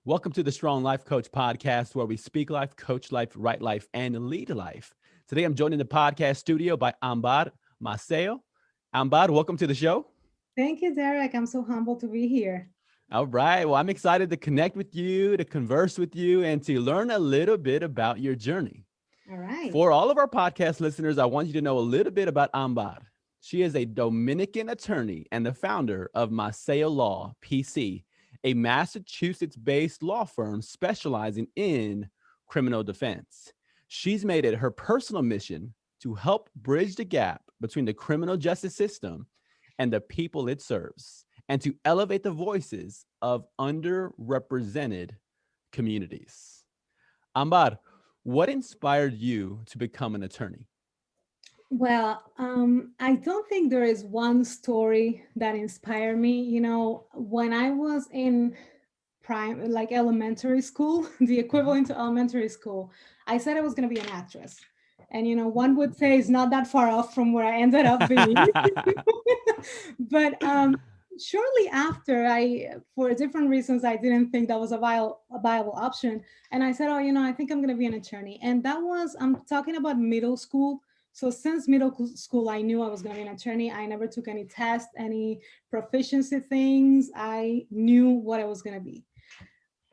Welcome to the Strong Life Coach podcast, where we speak life, coach life, write life, and lead life. Today, I'm joined in the podcast studio by Ambar Maceo. Ambar, welcome to the show. Thank you, Derek. I'm so humbled to be here. All right. Well, I'm excited to connect with you, to converse with you, and to learn a little bit about your journey. All right. For all of our podcast listeners, I want you to know a little bit about Ambar. She is a Dominican attorney and the founder of Maceo Law, PC, a Massachusetts-based law firm specializing in criminal defense. She's made it her personal mission to help bridge the gap between the criminal justice system and the people it serves, and to elevate the voices of underrepresented communities. Ambar, what inspired you to become an attorney? I don't think there is one story that inspired me. When I was in like elementary school, the Mhm. equivalent to elementary school, I said I was going to be an actress. And, one would say it's not that far off from where I ended up being. But shortly after, for different reasons, I didn't think that was a viable option. And I said, oh, I think I'm going to be an attorney. And I'm talking about middle school. So since school, I knew I was going to be an attorney. I never took any tests, any proficiency things. I knew what I was going to be.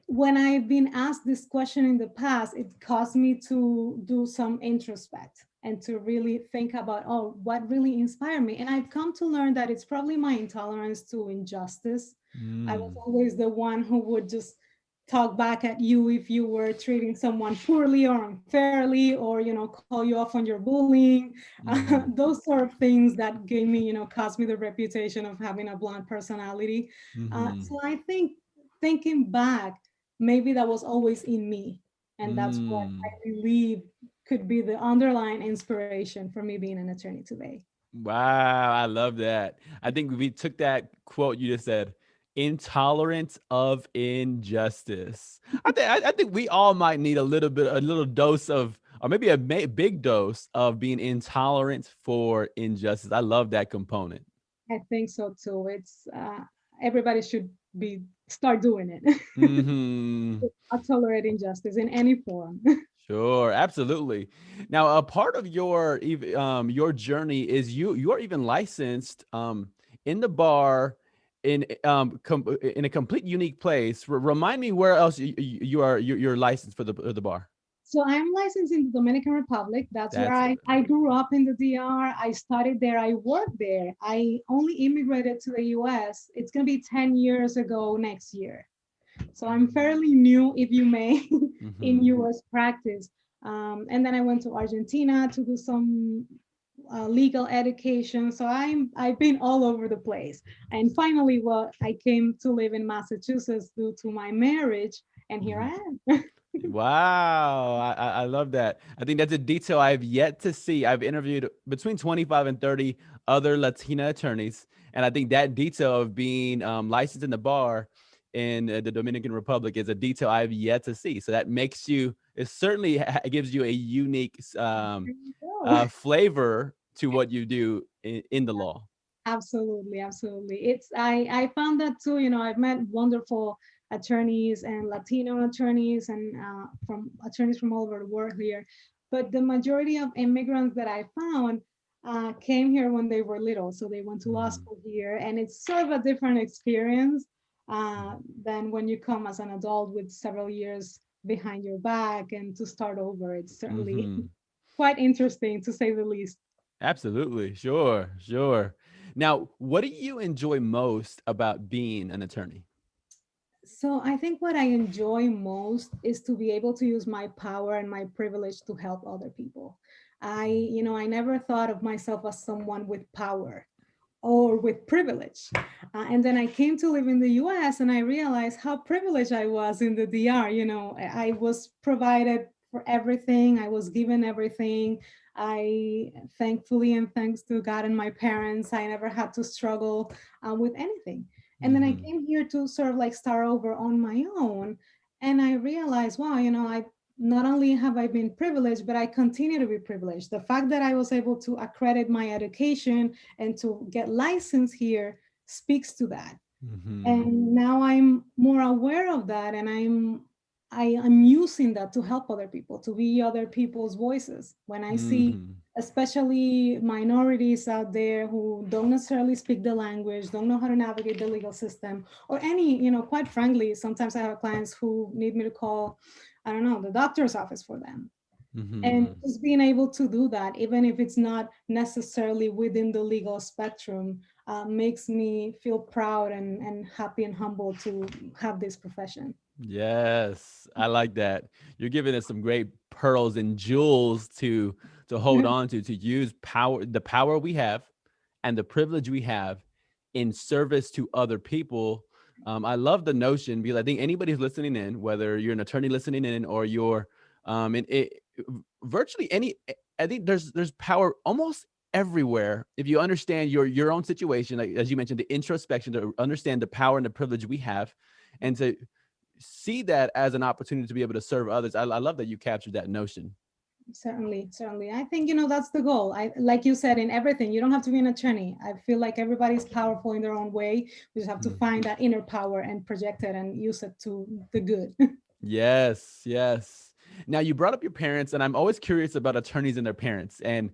When I've been asked this question in the past, it caused me to do some introspect and to really think about, oh, what really inspired me. And I've come to learn that it's probably my intolerance to injustice. I was Mm, always the one who would just talk back at you if you were treating someone poorly or unfairly, or call you off on your bullying. mhm, Those sort of things that gave me, caused me the reputation of having a blunt personality. mhm, So I think, thinking back, maybe that was always in me, and that's what I mm. believe could be the underlying inspiration for me being an attorney today. Wow, I love that. I think we took that quote you just said, intolerance of injustice. I think we all might need a little dose of, or maybe a big dose of being intolerant for injustice. I love that component. I think so too. It's everybody should be start doing it. Hmm. Not tolerate injustice in any form. Sure, absolutely. Now, a part of your journey is you are even licensed in the bar in a complete unique place. Remind me where else you're licensed for the bar. So I'm licensed in the Dominican Republic. That's where That's I grew up in the DR. I studied there. I worked there. I only immigrated to the US. It's going to be 10 years ago next year. So I'm fairly new, if you may, in mm-hmm. US practice. And then I went to Argentina to do some legal education. So I've been all over the place. And finally, well, I came to live in Massachusetts due to my marriage, and here I am. Wow, I love that. I think that's a detail I've yet to see. I've interviewed between 25 and 30 other Latina attorneys, and I think that detail of being licensed in the bar in the Dominican Republic is a detail I've yet to see. So that makes you, it certainly gives you a unique There you go. flavor to what you do in the law. Absolutely, absolutely. I found that too. I've met wonderful attorneys and Latino attorneys and from attorneys from all over the world here. But the majority of immigrants that I found came here when they were little, so they went to law Mhm, school here, and it's sort of a different experience mhm, than when you come as an adult with several years behind your back and to start over. It's certainly mhm. quite interesting to say the least. Absolutely. Sure. Sure. Now, what do you enjoy most about being an attorney? So I think what I enjoy most is to be able to use my power and my privilege to help other people. I never thought of myself as someone with power or with privilege. And then I came to live in the US and I realized how privileged I was in the DR. I was provided for everything, I was given everything. I thankfully and thanks to God and my parents, I never had to struggle with anything. And then I Mhm, came here to sort of like start over on my own. And I realized, wow, I not only have I been privileged, but I continue to be privileged. The fact that I was able to accredit my education and to get licensed here speaks to that. Mm-hmm. And now I'm more aware of that, and I'm using that to help other people, to be other people's voices. When I see Mm-hmm. especially minorities out there who don't necessarily speak the language, don't know how to navigate the legal system, or any, quite frankly, sometimes I have clients who need me to call, I don't know, the doctor's office for them. And Mm-hmm. just being able to do that, even if it's not necessarily within the legal spectrum, makes me feel proud and happy and humble to have this profession. Yes, I like that. You're giving us some great pearls and jewels to hold on to use power, the power we have and the privilege we have in service to other people. I love the notion because I think anybody who's listening in, whether you're an attorney listening in or you're in it, virtually any, I think there's power almost everywhere if you understand your own situation, like as you mentioned, the introspection to understand the power and the privilege we have, and to see that as an opportunity to be able to serve others. I love that you captured that notion. Certainly, certainly. I think, that's the goal. Like you said, in everything, you don't have to be an attorney. I feel like everybody's powerful in their own way. We just have to Mm. find that inner power and project it and use it to the good. Yes, yes. Now you brought up your parents, and I'm always curious about attorneys and their parents, and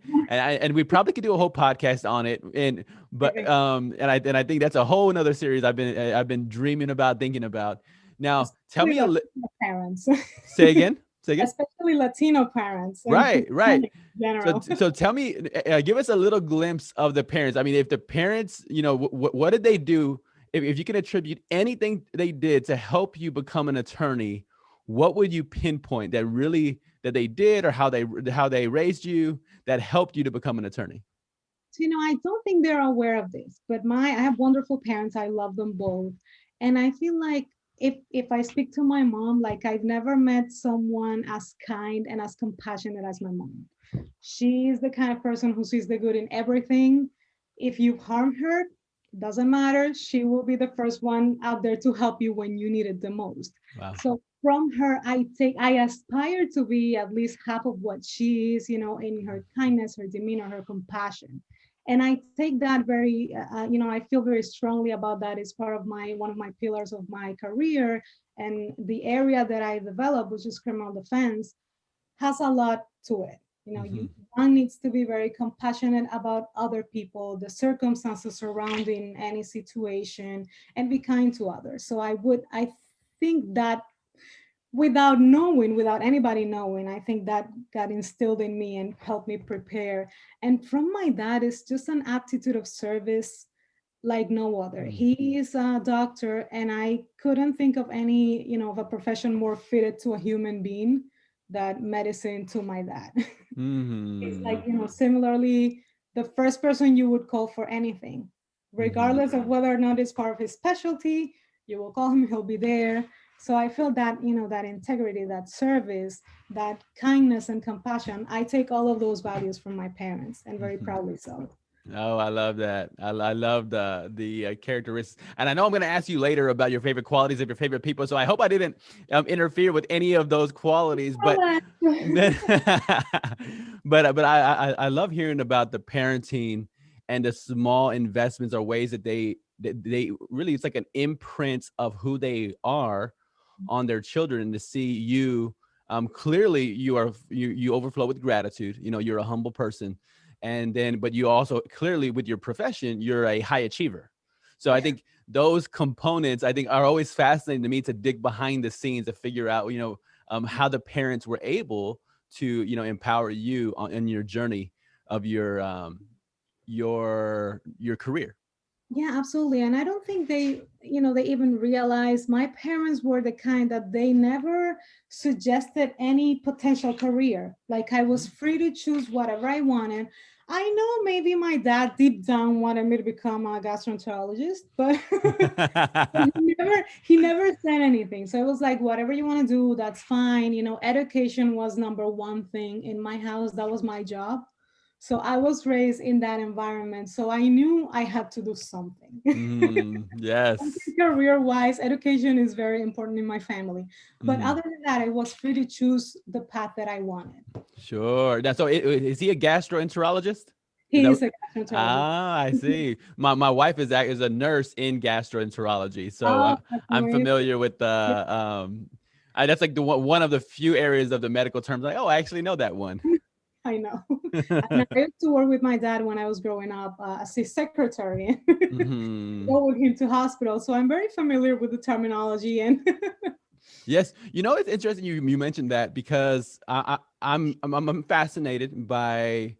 we probably could do a whole podcast on it. And but Okay. and I think that's a whole another series I've been dreaming about, thinking about. Now, tell Especially me Latino parents, say again, say again. especially Latino parents and Right, right. Hispanic in So, general. so tell me, give us a little glimpse of the parents. I mean, if the parents, what did they do? If you can attribute anything they did to help you become an attorney, what would you pinpoint that really that they did, or how they raised you that helped you to become an attorney? So, I don't think they're aware of this, but I have wonderful parents. I love them both. And I feel like if I speak to my mom, like I've never met someone as kind and as compassionate as my mom. She is the kind of person who sees the good in everything. If you've harmed her, doesn't matter. She will be the first one out there to help you when you need it the most. Wow. So from her, I aspire to be at least half of what she is, in her kindness, her demeanor, her compassion. And I take that very, I feel very strongly about that. It's part of one of my pillars of my career, and the area that I develop, which is criminal defense, has a lot to it. Hmm. One needs to be very compassionate about other people, the circumstances surrounding any situation, and be kind to others. So I think that without anybody knowing, I think that got instilled in me and helped me prepare. And from my dad is just an aptitude of service like no other. He is a doctor, and I couldn't think of any, of a profession more fitted to a human being that medicine to my dad. It's Hmm. like, similarly, the first person you would call for anything, Hmm. regardless of whether or not it's part of his specialty, you will call him, he'll be there. So I feel that, that integrity, that service, that kindness and compassion, I take all of those values from my parents, and very Hmm. proudly so. Oh, I love that. I love the characteristics, and I know I'm going to ask you later about your favorite qualities of your favorite people. So I hope I didn't interfere with any of those qualities. But but I love hearing about the parenting and the small investments or ways that they really, it's like an imprint of who they are on their children, and to see you, clearly you overflow with gratitude. You're a humble person, and then but you also clearly, with your profession, you're a high achiever. So I think those components, I think, are always fascinating to me, to dig behind the scenes to figure out how the parents were able to empower you in your journey of your career. Yeah, absolutely. And I don't think they even realize my parents were the kind that they never suggested any potential career. Like I was free to choose whatever I wanted. I know maybe my dad deep down wanted me to become a gastroenterologist, but he never said anything. So it was like, whatever you want to do, that's fine. Education was number one thing in my house. That was my job. So I was raised in that environment. So I knew I had to do something. Yes. Career wise, education is very important in my family. But Hmm. other than that, I was free to choose the path that I wanted. Sure. Now, so is he a gastroenterologist? Is He that is a gastroenterologist. I see. My wife is a nurse in gastroenterology, so Oh, that's I'm amazing. familiar with the that's like the one of the few areas of the medical terms like, oh, I actually know that one. I know. And I used to work with my dad when I was growing up as his secretary. Hmm. Go with him to hospital, so I'm very familiar with the terminology and Yes, it's interesting you mentioned that because I'm fascinated by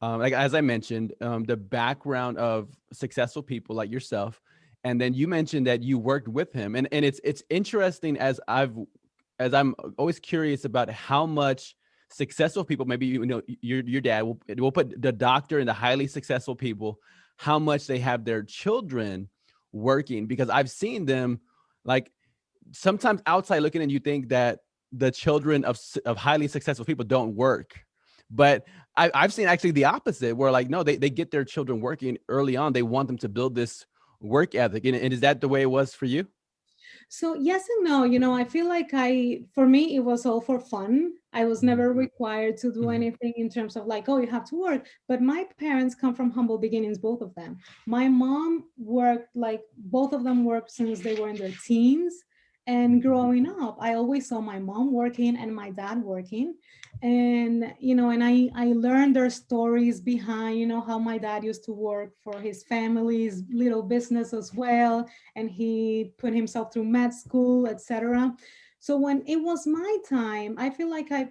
like as I mentioned, the background of successful people like yourself, and then you mentioned that you worked with him, and it's interesting as I'm always curious about how much successful people, maybe your dad will put the doctor and the highly successful people, how much they have their children working, because I've seen them like sometimes outside looking and you think that the children of highly successful people don't work, but I've seen actually the opposite, where like no, they get their children working early on. They want them to build this work ethic, and is that the way it was for you? so yes and no. I feel like for me, it was all for fun. I was Mhm, never required to do mhm, anything in terms of like, oh, you have to work. But my parents come from humble beginnings, both of them. My mom worked like both of them worked since they were in their teens. And mhm, growing up, I always saw my mom working and my dad working. And I learned their stories behind, how my dad used to work for his family's little business as well, and he put himself through med school, etc. So when it was my time, I feel like I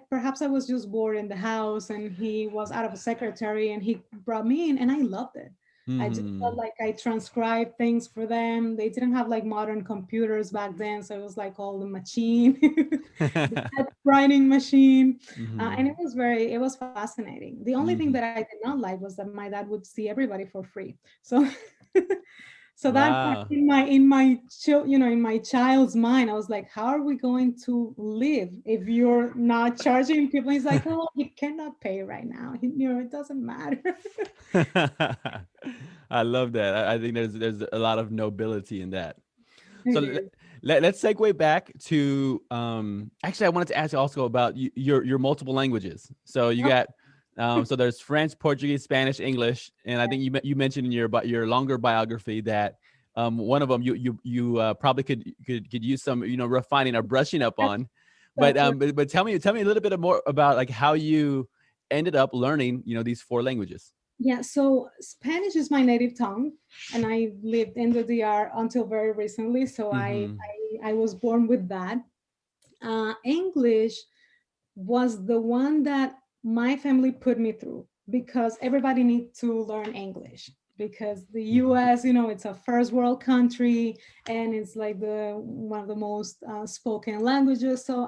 was just bored in the house, and he was out of a secretary, and he brought me in, and I loved it. I just felt mhm. like I transcribed things for them. They didn't have like modern computers back then, so it was like all the machine, the writing machine, and Mhm, it was fascinating. The only thing that mhm. I did not like was that my dad would see everybody for free. So so that part Wow. in my child's mind, I was like, how are we going to live if you're not charging people? He's like, oh, you cannot pay right now. It doesn't matter. I love that. I think there's a lot of nobility in that. So It is. let's segue back to actually I wanted to ask you also about your multiple languages. So you got so there's French, Portuguese, Spanish, English, and I think you mentioned in your longer biography that one of them you probably could use some refining or brushing up That's on. But that's right. but tell me a little bit more about like how you ended up learning these four languages. Yeah, so Spanish is my native tongue, and I lived in the DR until very recently. So Mm-hmm. I was born with that. English was the one that my family put me through because everybody needs to learn English because the Mm-hmm. US, it's a first world country, and it's like the one of the most spoken languages. So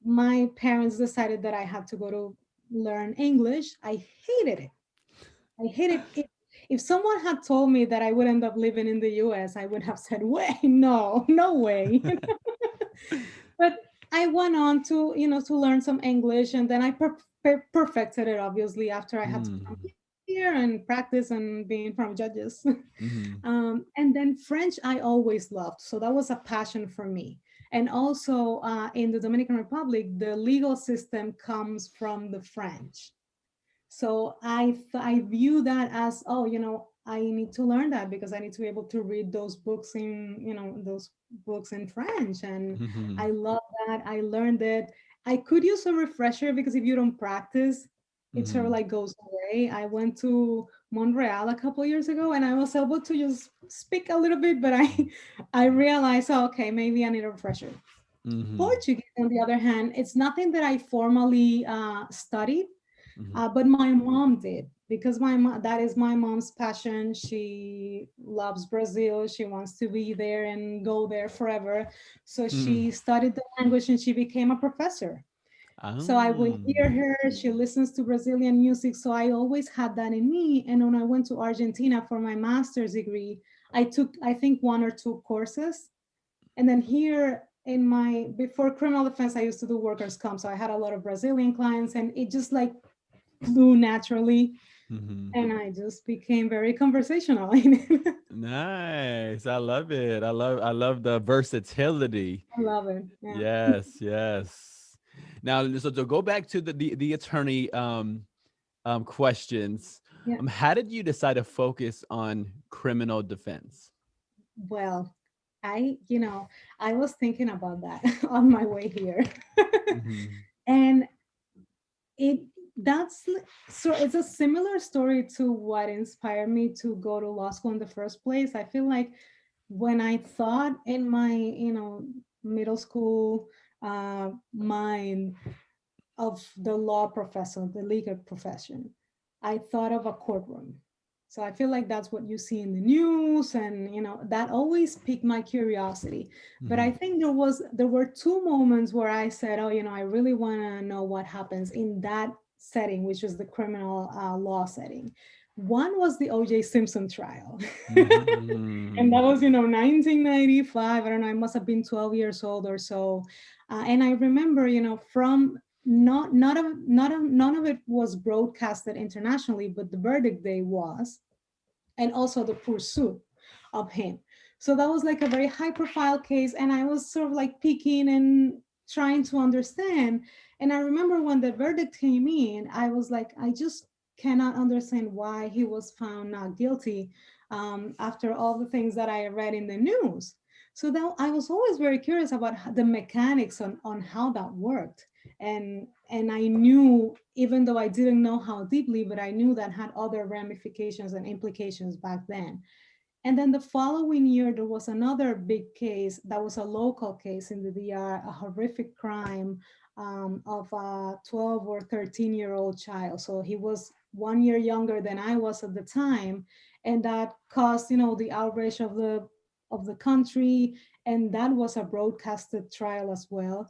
my parents decided that I had to go to learn English. I hated it. I hated it. If someone had told me that I would end up living in the US, I would have said, "Way, no, no way." But I went on to learn some English, and then I perfected it obviously after I had to come Mm-hmm. here and practice and be in front of judges. Mm-hmm. And then French I always loved, so that was a passion for me. And also in the Dominican Republic, the legal system comes from the French. So I view that as, oh, I need to learn that because I need to be able to read those books in French. And Mm-hmm. I love that. I learned it. I could use a refresher because if you don't practice, it sort of Mm-hmm. like goes away. I went to Montreal a couple years ago, and I was able to just speak a little bit, but I I realized, oh, okay, maybe I need a refresher. Mm-hmm. Portuguese, on the other hand, it's nothing that I formally studied, Mm-hmm. but my mom did because that is my mom's passion. She loves Brazil. She wants to be there and go there forever. So Mm-hmm. she studied the language and she became a professor. So I would hear Oh. her. She listens to Brazilian music. So I always had that in me. And when I went to Argentina for my master's degree, I took, I think, one or two courses. And then here in my before criminal defense, I used to do workers' comp. So I had a lot of Brazilian clients, and it just like flew naturally, Mm-hmm. and I just became very conversational. Nice. I love it. I love the versatility. I love it. Yeah. Yes, yes. Now, so to go back to the attorney questions. Yeah. How did you decide to focus on criminal defense? Well, I was thinking about that on my way here. Hmm. And it that's so it's a similar story to what inspired me to go to law school in the first place. I feel like when I thought in my, middle school mind of the law profession, the legal profession, I thought of a courtroom. So I feel like that's what you see in the news, and that always piqued my curiosity. But I Hmm. think there were two moments where I said, oh, I really want to know what happens in that setting, which is the criminal law setting. One was the Oj Simpson trial. And Hmm. that was 1995. I don't know, I must have been 12 years old or so. And I remember, from none of it was broadcasted internationally, but the verdict day was, and also the pursuit of him. So that was like a very high profile case, and I was sort of like peeking and trying to understand. And I remember when the verdict came in, I was like, I just cannot understand why he was found not guilty, after all the things that I read in the news. So that I was always very curious about the mechanics on how that worked. And I knew, even though I didn't know how deeply, but I knew that had other ramifications and implications back then. And then the following year, there was another big case that was a local case in the DR, a horrific crime, of a 12 or 13-year-old child. So he was 1 year younger than I was at the time, and that caused, the outrage of the country, and that was a broadcasted trial as well.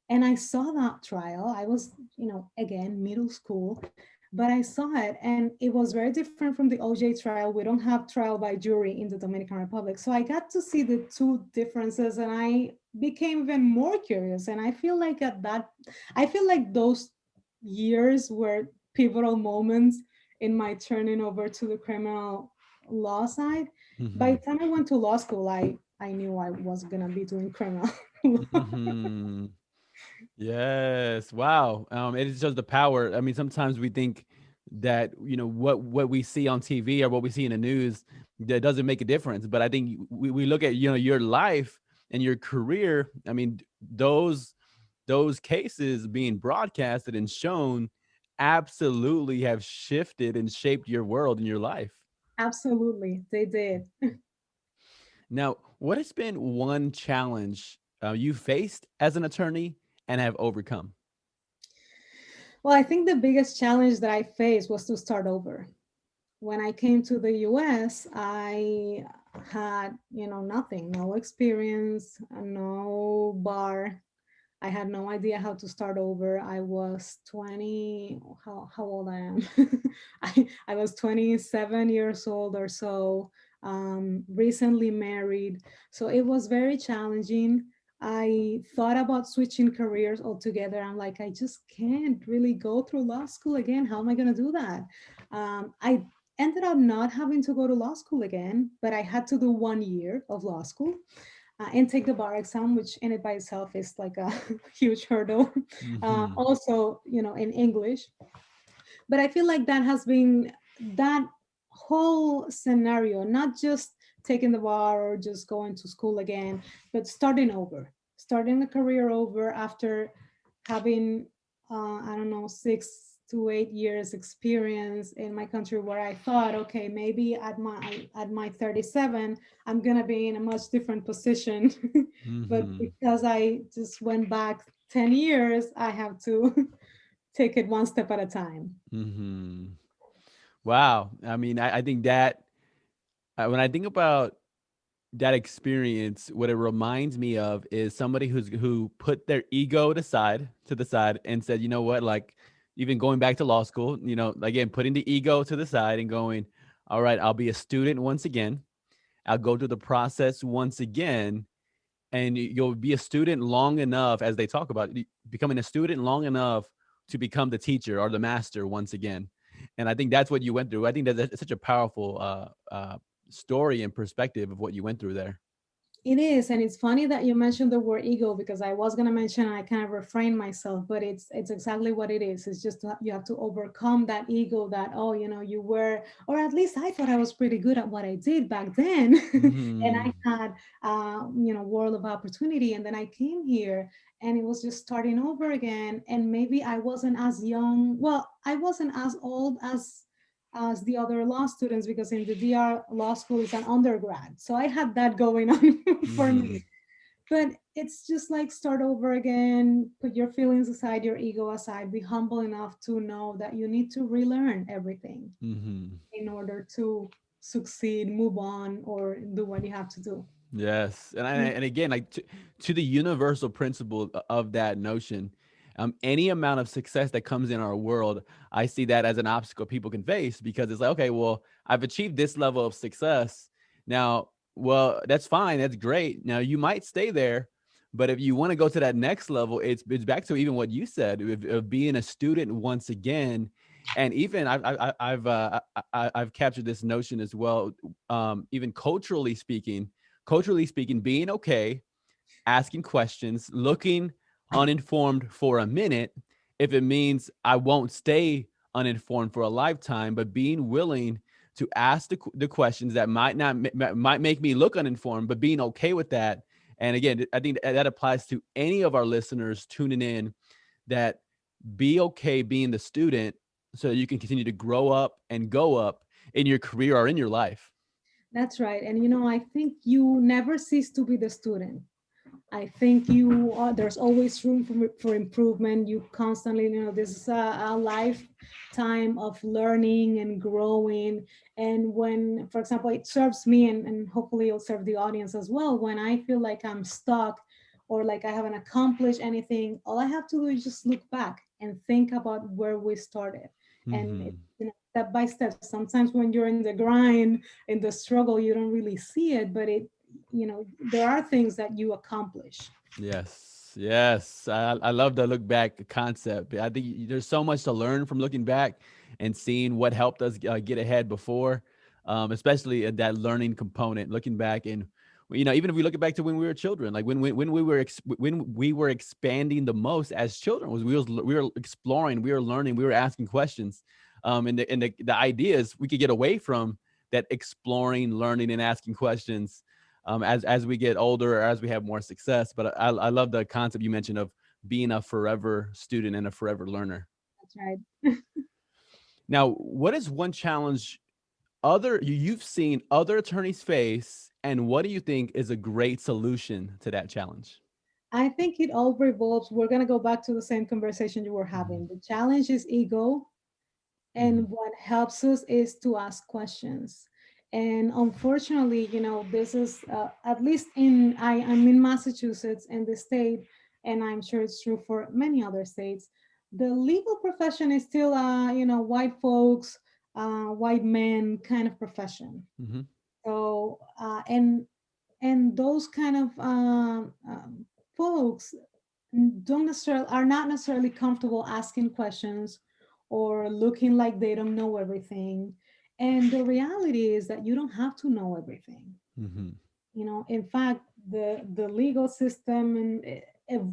And I saw that trial. I was, again, middle school, but I saw it, and it was very different from the OJ trial. We don't have trial by jury in the Dominican Republic. So I got to see the two differences, and I became even more curious. And I feel like those years were pivotal moments in my turning over to the criminal law side. By Hmm. the time I went to law school, I knew I was going to be doing criminal law. Hmm. Yes. Wow. It is just the power. I mean, sometimes we think that what we see on TV or what we see in the news that doesn't make a difference. But I think we look at your life and your career. I mean, those cases being broadcasted and shown absolutely have shifted and shaped your world and your life. Absolutely, they did. Now, what has been one challenge you faced as an attorney and have overcome? Well, I think the biggest challenge that I faced was to start over. When I came to the US, I had, nothing, no experience, no bar. I had no idea how to start over. I was 20, how old I am? I was 27 years old or so, recently married. So it was very challenging. I thought about switching careers altogether. I'm like, I just can't really go through law school again. How am I going to do that? I ended up not having to go to law school again, but I had to do 1 year of law school, and take the bar exam, which in it by itself is like a huge hurdle. Hmm. Also, in English. But I feel like that has been that whole scenario, not just taking the bar or just going to school again, but starting the career over after having, I don't know, 6 to 8 years experience in my country, where I thought, okay, maybe at my 37, I'm gonna be in a much different position. But Hmm. because I just went back 10 years, I have to take it one step at a time. Hmm. Wow. I mean, I think that when I think about that experience, what it reminds me of is somebody who put their ego to the side and said, you know what, like even going back to law school, again, putting the ego to the side and going, all right, I'll be a student once again. I'll go through the process once again. And you'll be a student long enough, as they talk about becoming a student long enough to become the teacher or the master once again. And I think that's what you went through. I think that's such a powerful story and perspective of what you went through there. It is, and it's funny that you mentioned the word ego because I was gonna mention and I kind of refrained myself, but it's exactly what it is. It's just you have to overcome that ego that oh, you were, or at least I thought I was pretty good at what I did back then, and I Hmm. had world of opportunity, and then I came here and it was just starting over again, and maybe I wasn't as young. Well, I wasn't as old as the other law students because in the DR law school is an undergrad. So I had that going on for me. Hmm. But it's just like start over again, put your feelings aside, your ego aside, be humble enough to know that you need to relearn everything Hmm. in order to succeed, move on, or do what you have to do. Yes, and again, like to the universal principle of that notion, any amount of success that comes in our world, I see that as an obstacle people can face because it's like, okay, well, I've achieved this level of success. Now, well, that's fine, that's great. Now you might stay there, but if you want to go to that next level, it's back to even what you said of being a student once again. And even I've captured this notion as well, even culturally speaking, being okay, asking questions, looking uninformed for a minute, if it means I won't stay uninformed for a lifetime, but being willing to ask the questions that might make me look uninformed, but being okay with that. And again, I think that applies to any of our listeners tuning in. That be okay being the student so you can continue to grow up and go up in your career or in your life. That's right. And I think you never cease to be the student. I think you are, there's always room for improvement. You constantly, this is a lifetime of learning and growing. And when, for example, it serves me and hopefully it'll serve the audience as well. When I feel like I'm stuck or like I haven't accomplished anything, all I have to do is just look back and think about where we started. And Hmm. step by step. Sometimes when you're in the grind, in the struggle, you don't really see it, but there are things that you accomplish. Yes, yes. I love the look back concept. I think there's so much to learn from looking back and seeing what helped us get ahead before, especially in that learning component. Looking back and even if we look back to when we were children, like when we were when we were expanding the most as children, was we were exploring, we were learning, we were asking questions, and the idea is we could get away from that exploring, learning, and asking questions as we get older or as we have more success. But I love the concept you mentioned of being a forever student and a forever learner. That's right. Now, what is one challenge you've seen other attorneys face, and what do you think is a great solution to that challenge? I think it all revolves. We're going to go back to the same conversation you were Mhm. having. The challenge is ego, and Mhm. what helps us is to ask questions. And unfortunately, this is at least I'm in Massachusetts in the state, and I'm sure it's true for many other states. The legal profession is still, white folks, white men kind of profession. Mhm. So, and those kind of folks don't necessarily are not necessarily comfortable asking questions or looking like they don't know everything. And the reality is that you don't have to know everything. Mhm. In fact, the legal system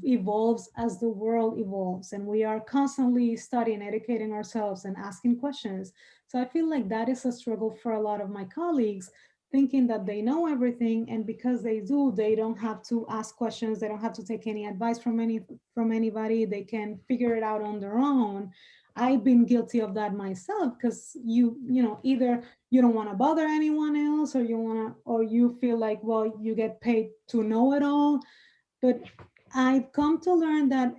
evolves as the world evolves, and we are constantly studying, educating ourselves, and asking questions. So I feel like that is a struggle for a lot of my colleagues, thinking that they know everything, and because they do, they don't have to ask questions. They don't have to take any advice from anybody. They can figure it out on their own. I've been guilty of that myself because either you don't want to bother anyone else or you feel like, well, you get paid to know it all. But I've come to learn that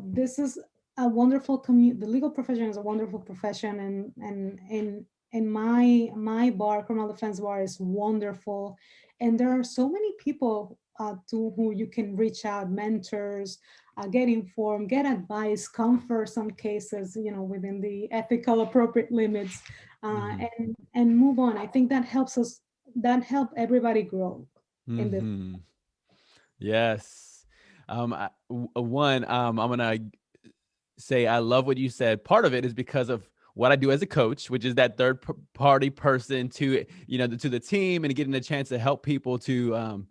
this is a wonderful community. The legal profession is a wonderful profession, and my bar, criminal defense bar, is wonderful. And there are so many people to who you can reach out, mentors, get informed, get advice, comfort some cases, within the ethical appropriate limits, Mhm. and move on. I think that helps us. That help everybody grow in this. Mhm. Yes. One, I'm gonna say I love what you said. Part of it is because of what I do as a coach, which is that party person to to the team and getting a chance to help people to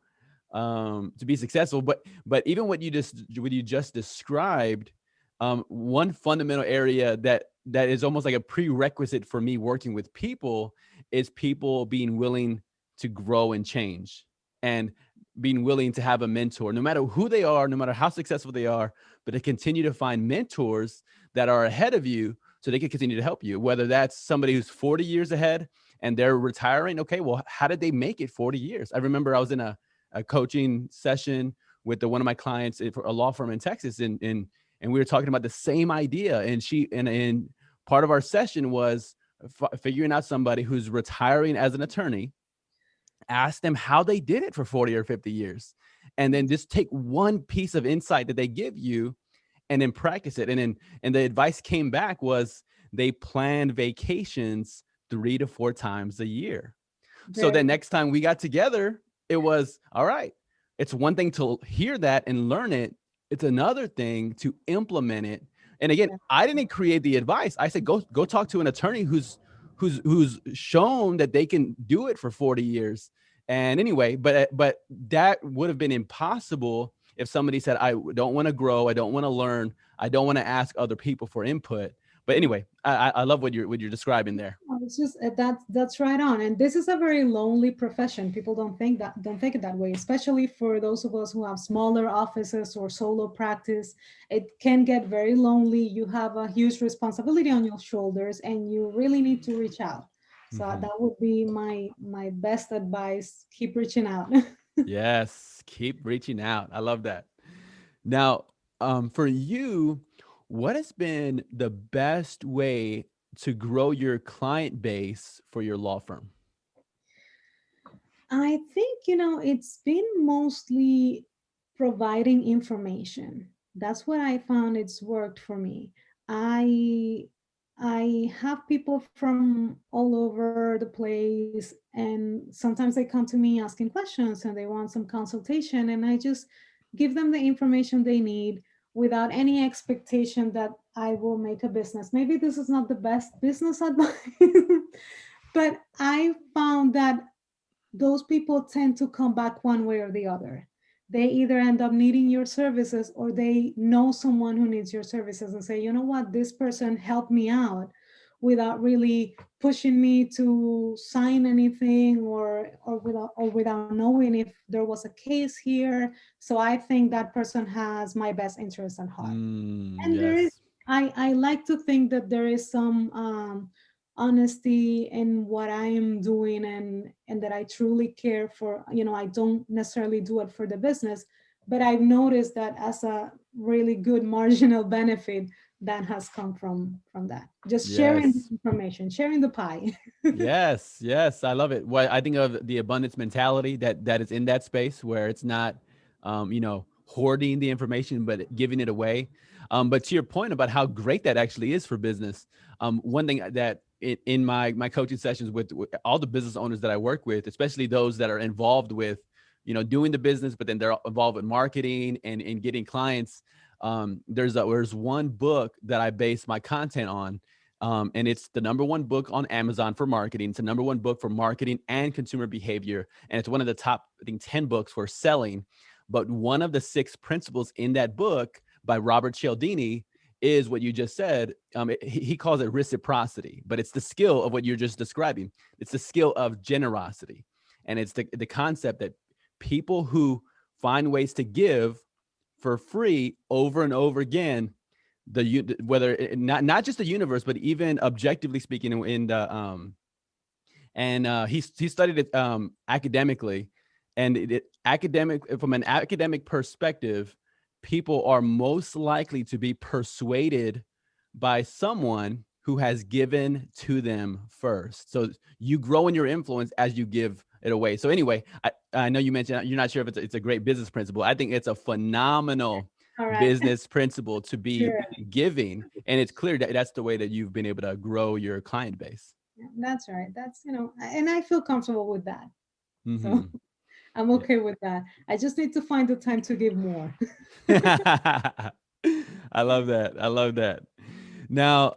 to be successful. But even what you just described, one fundamental area that is almost like a prerequisite for me working with people is people being willing to grow and change, and being willing to have a mentor, no matter who they are, no matter how successful they are, but to continue to find mentors that are ahead of you so they can continue to help you. Whether that's somebody who's 40 years ahead and they're retiring. Okay, well, how did they make it 40 years? I remember I was in a coaching session with one of my clients for a law firm in Texas, and we were talking about the same idea. And and part of our session was figuring out somebody who's retiring as an attorney, ask them how they did it for 40 or 50 years, and then just take one piece of insight that they give you and then practice it. And the advice came back was they planned vacations 3 to 4 times a year. So Very then next time we got together, it was all right. It's one thing to hear that and learn it. It's another thing to implement it. And again, good. I didn't create the advice. I said, go talk to an attorney who's shown that they can do it for 40 years. And anyway, but that would have been impossible if somebody said, I don't want to grow, I don't want to learn, I don't want to ask other people for input. But anyway, I love what you're describing there. Oh, it's just that's right on. And this is a very lonely profession. People don't think it that way, especially for those of us who have smaller offices or solo practice. It can get very lonely. You have a huge responsibility on your shoulders, and you really need to reach out. So Mhm. that would be my best advice. Keep reaching out. Yes, keep reaching out. I love that. Now, for you, what has been the best way to grow your client base for your law firm? I think, it's been mostly providing information. That's what I found it's worked for me. I I have people from all over the place, and sometimes they come to me asking questions and they want some consultation, and I just give them the information they need without any expectation that I will make a business. Maybe this is not the best business advice, but I found that those people tend to come back one way or the other. They either end up needing your services, or they know someone who needs your services and say, you know what, this person helped me out without really pushing me to sign anything, or without knowing if there was a case here. So I think that person has my best interest at heart. Mm, And there is, yes. I like to think that there is some honesty in what I am doing, and that I truly care for. I don't necessarily do it for the business, but I've noticed that as a really good marginal benefit that has come from that. Just sharing the Yes. information, sharing the pie. Yes, yes, I love it. Well, I think of the abundance mentality that is in that space where it's not, hoarding the information, but giving it away. But to your point about how great that actually is for business, one thing that in my coaching sessions with all the business owners that I work with, especially those that are involved with, doing the business, but then they're involved with marketing and in getting clients. There's one book that I base my content on, and it's the number one book on Amazon for marketing. It's the number one book for marketing and consumer behavior. And it's one of the top, I think, 10 books for selling. But one of the 6 principles in that book by Robert Cialdini is what you just said. He calls it reciprocity, but it's the skill of what you're just describing. It's the skill of generosity. And it's the concept that people who find ways to give for free over and over again, whether not just the universe, but even objectively speaking, in the and he studied it academically, and academic from an academic perspective, people are most likely to be persuaded by someone who has given to them first. So you grow in your influence as you give it away. So anyway, I know you mentioned you're not sure if it's a great business principle. I think it's a phenomenal All right. business principle to be Sure. giving, and it's clear that that's the way that you've been able to grow your client base. Yeah, that's right. And I feel comfortable with that. So Hmm. I'm Yeah. okay with that. I just need to find the time to give more. I love that. I love that. Now,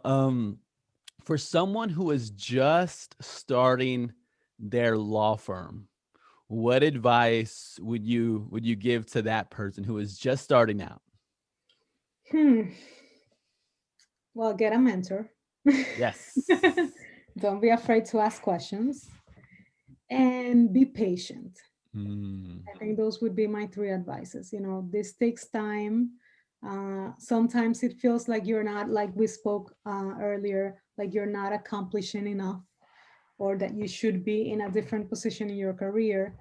for someone who is just starting their law firm, what advice would you give to that person who is just starting out? Hmm. Well, get a mentor. Yes. Don't be afraid to ask questions and be patient. Mm, I think those would be my three advices. This takes time. Sometimes it feels like you're not, like we spoke earlier, like you're not accomplishing enough or that you should be in a different position in your career.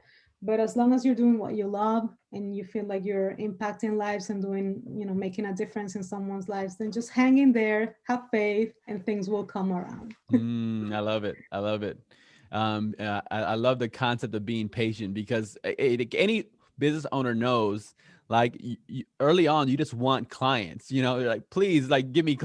But as long as you're doing what you love and you feel like you're impacting lives and making a difference in someone's lives, then just hang in there, have faith, and things will come around. I love it. I love it. I love the concept of being patient because any business owner knows, like early on, you just want clients. You're like, please, like, give me.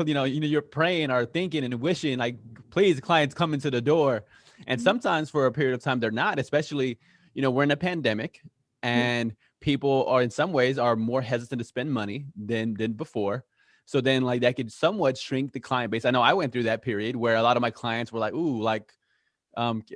You're praying or thinking and wishing, like, please, clients come into the door. And sometimes for a period of time, they're not. Especially, we're in a pandemic, Yeah, and people are in some ways are more hesitant to spend money than before. So then, like, that could somewhat shrink the client base. I know I went through that period where a lot of my clients were like, ooh, like,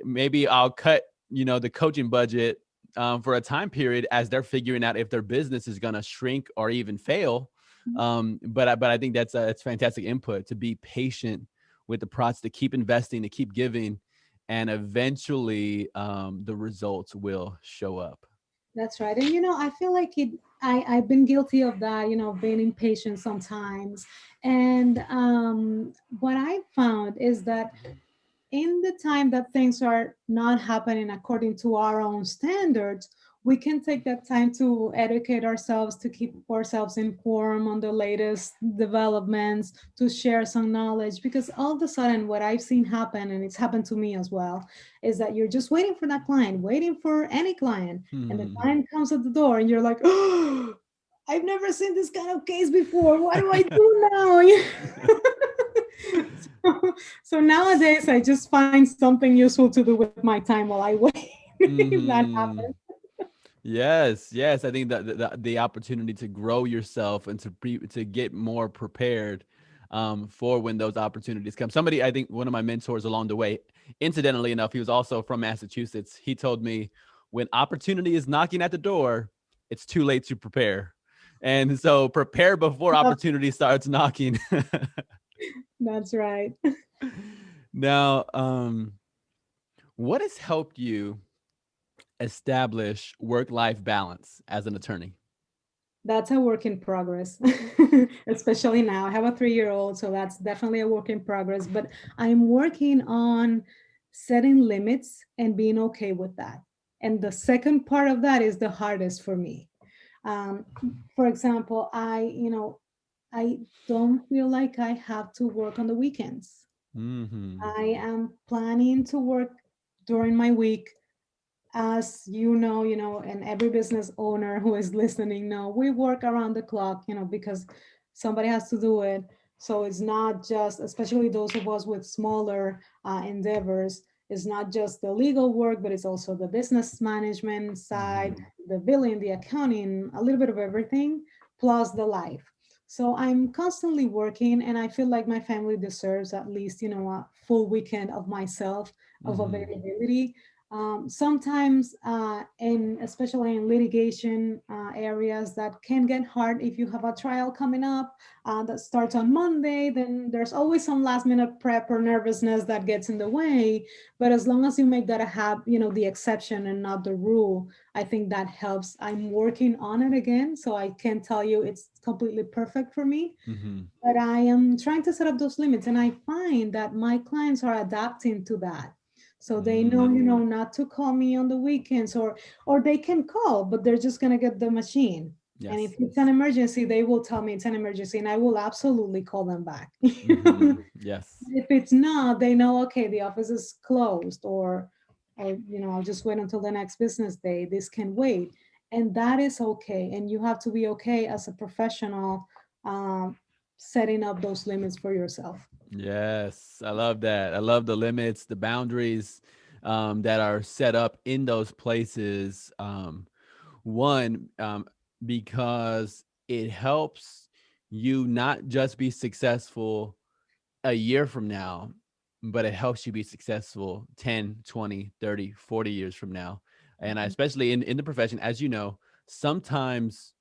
maybe I'll cut, the coaching budget for a time period as they're figuring out if their business is going to shrink or even fail. But I think it's fantastic input to be patient with the process, to keep investing, to keep giving, and eventually the results will show up. that's right. And I feel like I've been guilty of that, being impatient sometimes. And what I found is that in the time that things are not happening according to our own standards, we can take that time to educate ourselves, to keep ourselves informed on the latest developments, to share some knowledge. Because all of a sudden, what I've seen happen, and it's happened to me as well, is that you're just waiting for that client, waiting for any client, and the Hmm. client comes at the door, and you're like, oh, I've never seen this kind of case before. What do I do now? So nowadays, I just find something useful to do with my time while I wait. If that Hmm. happens. Yes. I think that the opportunity to grow yourself and to get more prepared for when those opportunities come. Somebody, I think one of my mentors along the way, incidentally enough, he was also from Massachusetts. He told me, when opportunity is knocking at the door, it's too late to prepare. And so prepare before opportunity starts knocking. That's right. Now, what has helped you establish work-life balance as an attorney? That's a work in progress, especially now. I have a 3-year-old, so that's definitely a work in progress. But I'm working on setting limits and being okay with that. And the second part of that is the hardest for me. Um, for example, I don't feel like I have to work on the weekends. Hmm. I am planning to work during my week. As and every business owner who is listening know, we work around the clock, because somebody has to do it. So it's not just, especially those of us with smaller endeavors, it's not just the legal work, but it's also the business management side, Hmm. the billing, the accounting, a little bit of everything, plus the life. So I'm constantly working, and I feel like my family deserves at least, a full weekend of myself, of Hmm. availability. Sometimes, especially in litigation areas, that can get hard if you have a trial coming up that starts on Monday. Then there's always some last minute prep or nervousness that gets in the way. But as long as you make that the exception and not the rule, I think that helps. I'm working on it again, so I can't tell you it's completely perfect for me, Hmm. but I am trying to set up those limits, and I find that my clients are adapting to that. So they know, Mm. not to call me on the weekends, or they can call, but they're just gonna get the machine. And if Yes. it's an emergency, they will tell me it's an emergency, and I will absolutely call them back. Hmm. Yes. If it's not, they know, okay, the office is closed, or I'll just wait until the next business day. This can wait, and that is okay. And you have to be okay as a professional, um, setting up those limits for yourself. Yes. I love that. I love the limits, the boundaries that are set up in those places. One, because it helps you not just be successful a year from now, but it helps you be successful 10, 20, 30, 40 years from now. And especially in the profession, as you know, sometimes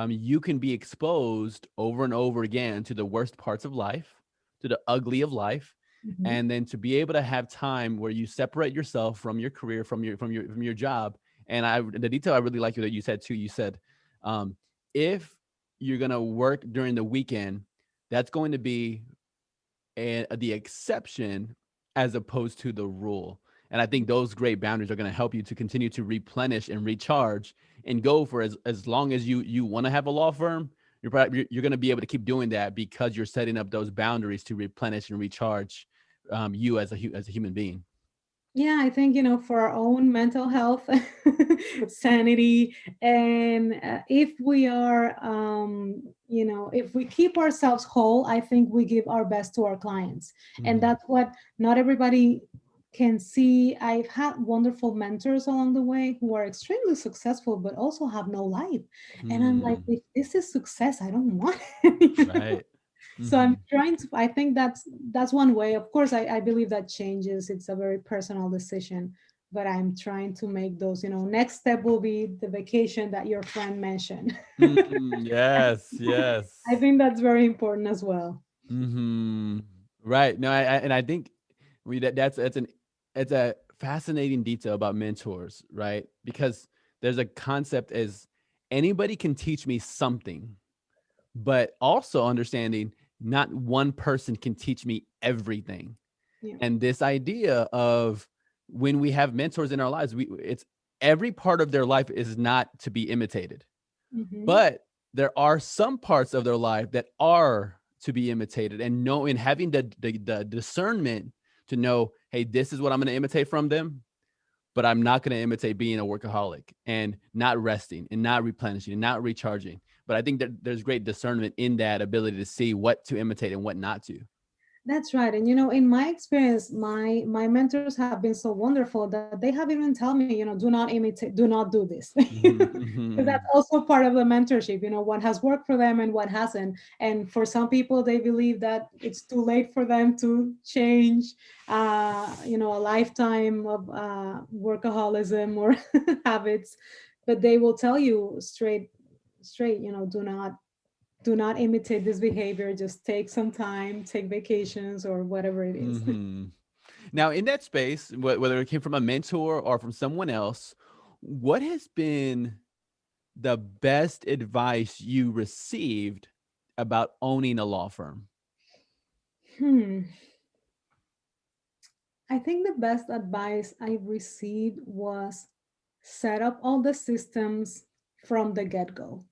you can be exposed over and over again to the worst parts of life, to the ugly of life, Mhm. and then to be able to have time where you separate yourself from your career, from your job. And the detail I really like that you said too. You said, um, if you're gonna work during the weekend, that's going to be the exception as opposed to the rule. And I think those great boundaries are going to help you to continue to replenish and recharge and go for as long as you want to have a law firm. You're going to be able to keep doing that because you're setting up those boundaries to replenish and recharge you as a human being. Yeah, I think, for our own mental health, sanity, and if we are, if we keep ourselves whole, I think we give our best to our clients. And Mhm. that's what not everybody can see. I've had wonderful mentors along the way who are extremely successful, but also have no life. And I'm like, Mm, if this is success, I don't want it. right. So I'm Hmm. trying to, I think that's one way. Of course, I believe that changes. It's a very personal decision, but I'm trying to make those, next step will be the vacation that your friend mentioned. Mm, yes, I yes. think that's very important as well. Hmm. Right. No, and I think that's a fascinating detail about mentors, right? Because there's a concept as anybody can teach me something, but also understanding not one person can teach me everything. Yeah. And this idea of when we have mentors in our lives, it's every part of their life is not to be imitated, Hmm. but there are some parts of their life that are to be imitated, and knowing having the discernment to know, hey, this is what I'm going to imitate from them, but I'm not going to imitate being a workaholic and not resting and not replenishing and not recharging. But I think that there's great discernment in that ability to see what to imitate and what not to. That's right. And in my experience, my mentors have been so wonderful that they have even tell me, do not imitate, do not do this. Mhm, Because that's mhm, also part of the mentorship, what has worked for them and what hasn't. And for some people, they believe that it's too late for them to change, a lifetime of workaholism or habits. But they will tell you straight, do not imitate this behavior. Just take some time, take vacations or whatever it is. mhm. Now, in that space, whether it came from a mentor or from someone else, what has been the best advice you received about owning a law firm? Hmm. I think the best advice I received was set up all the systems from the get-go.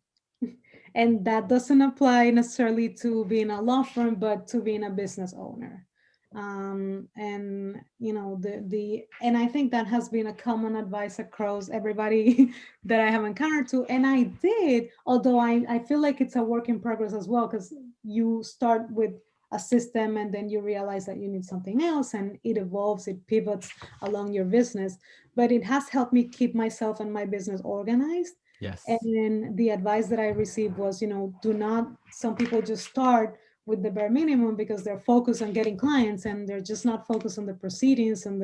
And that doesn't apply necessarily to being a law firm, but to being a business owner. And the and I think that has been a common advice across everybody that I have encountered to. And I did, although I feel like it's a work in progress as well, because you start with a system and then you realize that you need something else and it evolves, it pivots along your business. But it has helped me keep myself and my business organized. Yes. And the advice that I received was, do not, some people just start with the bare minimum because they're focused on getting clients and they're just not focused on the proceedings and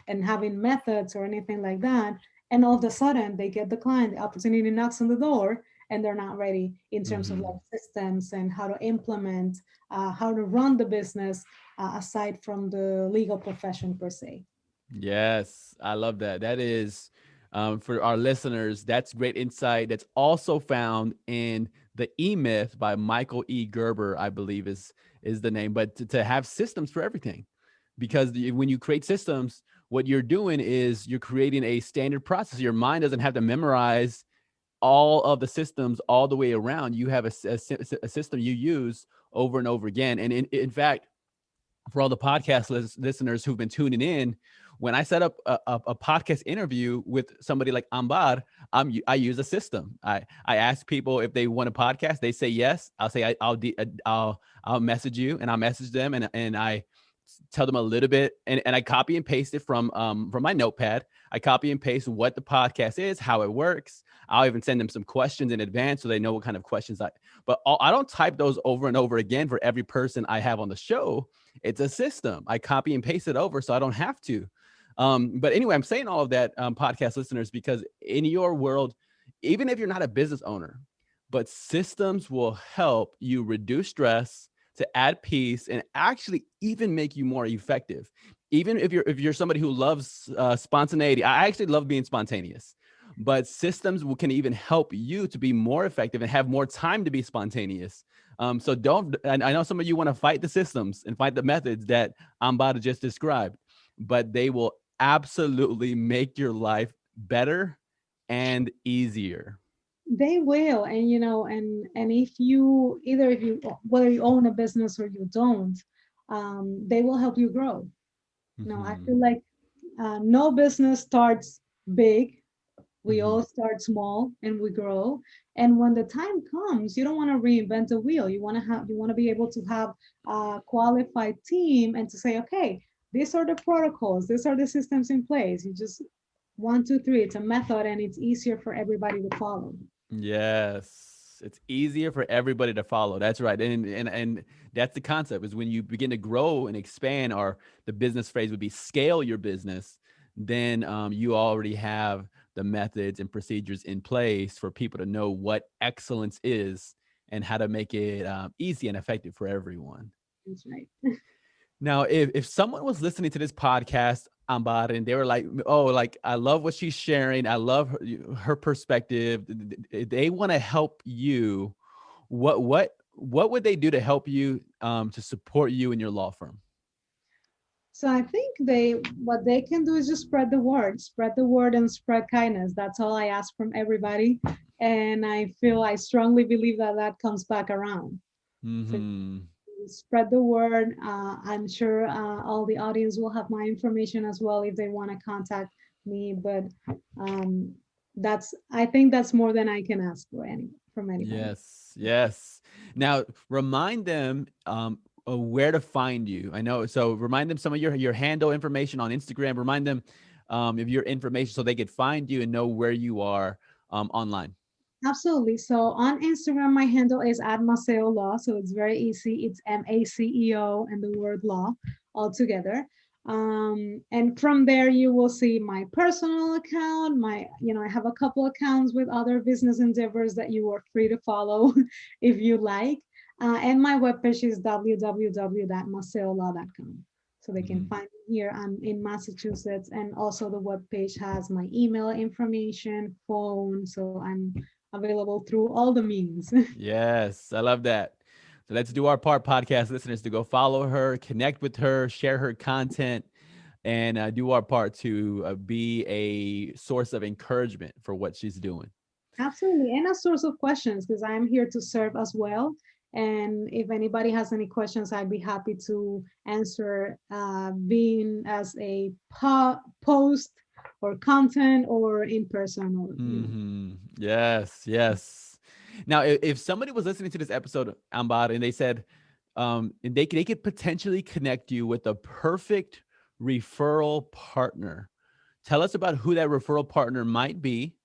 and having methods or anything like that. And all of a sudden they get the client, the opportunity knocks on the door, and they're not ready in terms of like Hmm. systems and how to implement, how to run the business, aside from the legal profession per se. Yes, I love that. That is, for our listeners, that's great insight. That's also found in the E Myth by Michael E. Gerber, I believe is the name. But to have systems for everything, because when you create systems, what you're doing is you're creating a standard process. Your mind doesn't have to memorize all of the systems all the way around. You have a system you use over and over again. And in fact, for all the podcast listeners who've been tuning in, when I set up a podcast interview with somebody like Ambar, I use a system. I ask people if they want a podcast. They say yes. I'll say I'll message you, and I'll message them, and I tell them a little bit, and I copy and paste it from my notepad. I copy and paste what the podcast is, how it works. I'll even send them some questions in advance so they know what kind of questions I don't type those over and over again for every person I have on the show. It's a system. I copy and paste it over so I don't have to. But anyway, I'm saying all of that, podcast listeners, because in your world, even if you're not a business owner, but systems will help you reduce stress, to add peace, and actually even make you more effective. Even if you're somebody who loves spontaneity, I actually love being spontaneous, but systems can even help you to be more effective and have more time to be spontaneous. So don't. And I know some of you want to fight the systems and fight the methods that I'm about to just describe, but they will absolutely make your life better and easier. They will, and and if you either if you whether you own a business or you don't, they will help you grow. I Mhm. feel like no business starts big. We all Mhm. start small and we grow. And when the time comes, you don't want to reinvent the wheel. You want to be able to have a qualified team and to say, okay, these are the protocols, these are the systems in place. You just one, two, three. It's a method, and it's easier for everybody to follow. Yes. It's easier for everybody to follow. That's right. And that's the concept, is when you begin to grow and expand, or the business phrase would be scale your business, then you already have the methods and procedures in place for people to know what excellence is and how to make it easy and effective for everyone. That's right. Now, if someone was listening to this podcast, Ambar, and they were like, "Oh, like I love what she's sharing. I love her perspective. They want to help you. What would they do to help you, to support you in your law firm?" So I think what they can do is just spread the word and spread kindness. That's all I ask from everybody, and I strongly believe that that comes back around. So Hmm. spread the word. I'm sure all the audience will have my information as well if they want to contact me. But um, I think that's more than I can ask from anybody. Yes, yes. Now remind them where to find you. I know, so remind them some of your handle information on Instagram. Remind them of your information so they could find you and know where you are online. Absolutely. So on Instagram, my handle is at Maceo Law. So it's very easy. It's Maceo and the word law all together. And from there, you will see my personal account. I have a couple accounts with other business endeavors that you are free to follow if you like. And my webpage is www.maceolaw.com. So they can Mhm. find me here. I'm in Massachusetts. And also the webpage has my email information, phone. So I'm available through all the means. Yes, I love that. So let's do our part, podcast listeners, to go follow her, connect with her, share her content, and do our part to be a source of encouragement for what she's doing. Absolutely. And a source of questions because I'm here to serve as well. And if anybody has any questions, I'd be happy to answer, being as a post or content or in person or. Yes, yes. Now, if somebody was listening to this episode, Ambar, and they said, and they could potentially connect you with the perfect referral partner. Tell us about who that referral partner might be.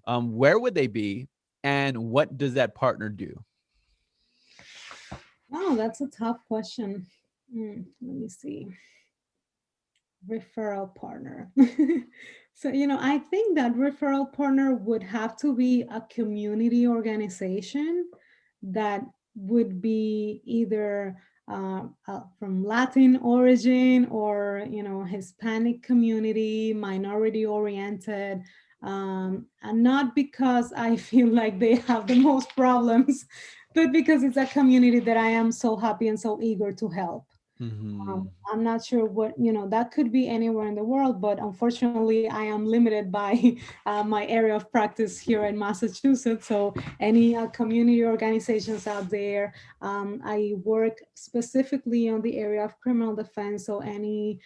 Where would they be, and what does that partner do? Oh, that's a tough question. Let me see. Referral partner. So, I think that referral partner would have to be a community organization that would be either from Latin origin or, Hispanic community, minority oriented. And not because I feel like they have the most problems, but because it's a community that I am so happy and so eager to help. Hmm. I'm not sure that could be anywhere in the world, but unfortunately, I am limited by my area of practice here in Massachusetts. So, any community organizations out there, I work specifically on the area of criminal defense. So, any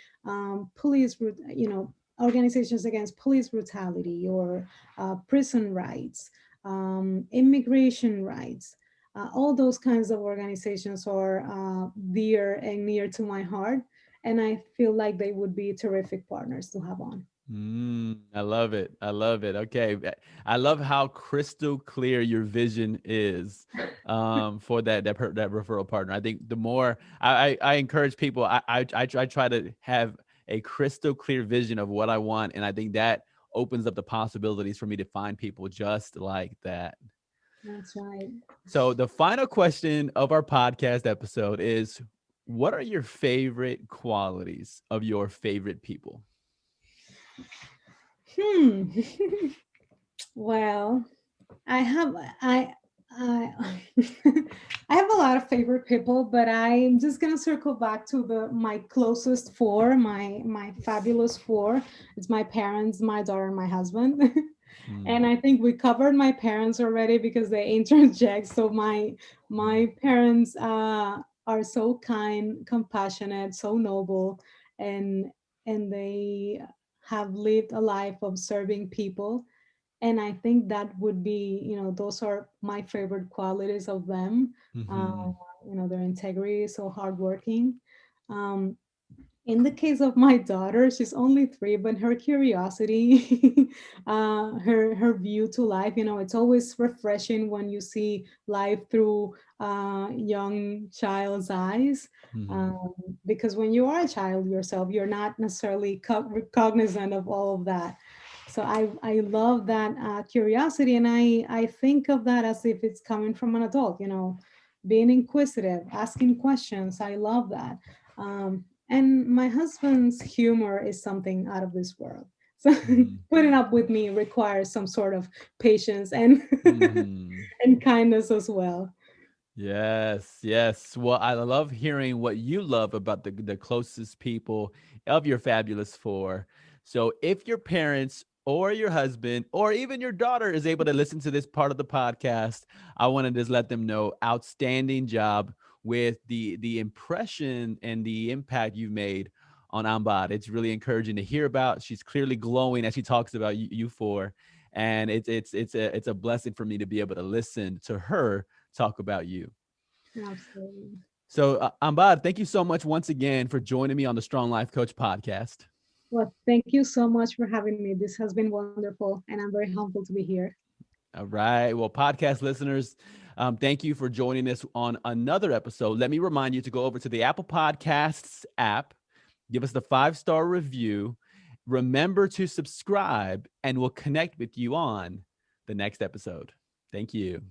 organizations against police brutality or prison rights, immigration rights, all those kinds of organizations are dear and near to my heart. And I feel like they would be terrific partners to have on. I love it. I love it. Okay. I love how crystal clear your vision is for that referral partner. I think the more I encourage people, I try to have a crystal clear vision of what I want. And I think that opens up the possibilities for me to find people just like that. That's right. So, the final question of our podcast episode is, what are your favorite qualities of your favorite people? Hmm. Well, I have I I have a lot of favorite people, but I'm just gonna circle back to the my closest four, my fabulous four. It's my parents, my daughter, and my husband. Mm, And I think we covered my parents already because they interject. So my parents are so kind, compassionate, so noble, and they have lived a life of serving people. And I think that would be, those are my favorite qualities of them. uh, mm-hmm, their integrity, so hardworking. um, in the case of my daughter, she's only 3, but her curiosity, her view to life, it's always refreshing when you see life through young child's eyes. mm-hmm, um, because when you are a child yourself, you're not necessarily cognizant of all of that. So I love that curiosity, and I think of that as if it's coming from an adult, being inquisitive, asking questions. I love that. And my husband's humor is something out of this world. So mm-hmm, putting up with me requires some sort of patience and mm-hmm. and kindness as well. Yes, yes. Well, I love hearing what you love about the closest people of your fabulous four. So, if your parents or your husband or even your daughter is able to listen to this part of the podcast, I want to just let them know outstanding job with the impression and the impact you've made on Ambad. It's really encouraging to hear about. She's clearly glowing as she talks about you four, and it's a blessing for me to be able to listen to her talk about you. Absolutely. So, Ambad, thank you so much once again for joining me on the Strong Life Coach podcast. Well, thank you so much for having me. This has been wonderful, and I'm very humbled to be here. All right. Well, podcast listeners, thank you for joining us on another episode. Let me remind you to go over to the Apple Podcasts app, give us the 5-star review. Remember to subscribe, and we'll connect with you on the next episode. Thank you.